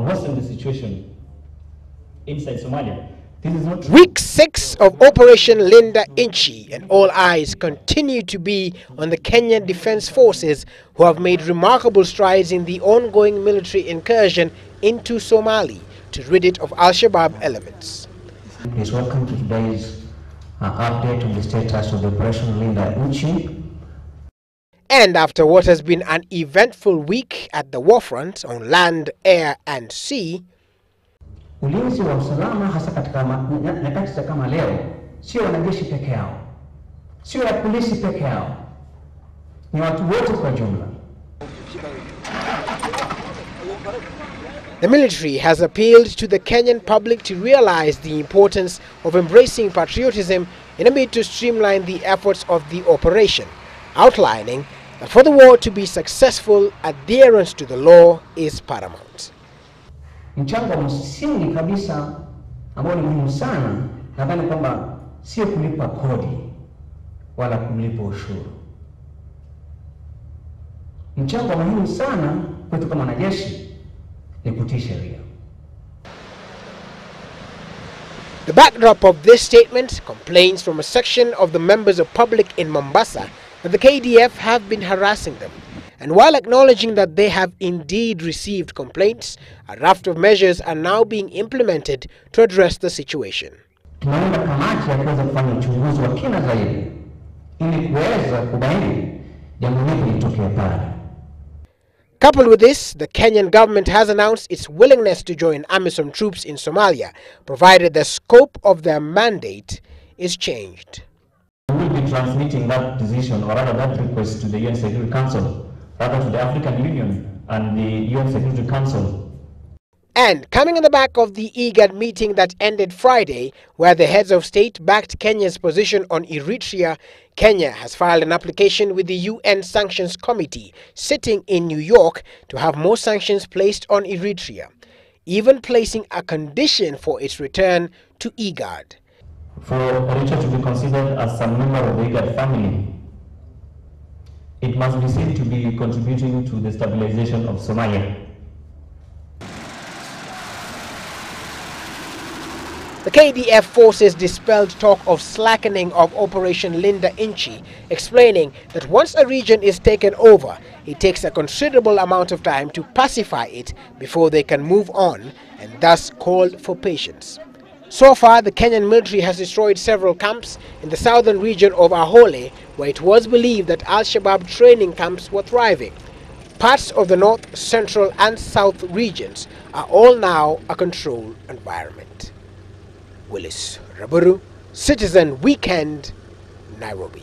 worsen the situation inside Somalia. This is not Week 6 of Operation Linda Inchi, and all eyes continue to be on the Kenyan Defense Forces, who have made remarkable strides in the ongoing military incursion into Somali to rid it of Al-Shabaab elements. Please welcome to today's update on the status of Operation Linda Inchi. And after what has been an eventful week at the war front on land, air and sea, Ulinzi wa usalama hasa katika nyakati za kama leo sio wanajeshi peke yao, sio ya polisi peke yao, ni watu wote kwa jumla. The military has appealed to the Kenyan public to realize the importance of embracing patriotism in a bid to streamline the efforts of the operation, outlining that for the war to be successful, adherence to the law is paramount. Mchango wa msingi kabisa ambao ni muhimu sana, nadhani kwamba sio kulipa kodi wala kulipa ushuru. Mchango muhimu sana kwetu kama wanajeshi ni kutii sheria. The backdrop of this statement, complaints from a section of the members of public in Mombasa that the KDF have been harassing them. And while acknowledging that they have indeed received complaints, a raft of measures are now being implemented to address the situation. Tunaomba kamati ya kuweza kufanya uchunguzi wa kina zaidi ili kuweza kubaini jambo hili litokea pale. Coupled with this, the Kenyan government has announced its willingness to join AMISOM troops in Somalia, provided the scope of their mandate is changed. We will be transmitting that decision, or rather that request, to the UN Security Council, rather to the African Union and the UN Security Council. And coming on the back of the IGAD meeting that ended Friday, where the heads of state backed Kenya's position on Eritrea, Kenya has filed an application with the UN Sanctions Committee sitting in New York to have more sanctions placed on Eritrea, even placing a condition for its return to IGAD. For Eritrea to be considered as a member of the IGAD family, it must be seen to be contributing to the stabilization of Somalia. The KDF forces dispelled talk of slackening of Operation Linda Inchi, explaining that once a region is taken over, it takes a considerable amount of time to pacify it before they can move on, and thus called for patience. So far, the Kenyan military has destroyed several camps in the southern region of Ahole, where it was believed that Al-Shabaab training camps were thriving. Parts of the north, central and south regions are all now a controlled environment. Willis Raburu, Citizen Weekend, Nairobi.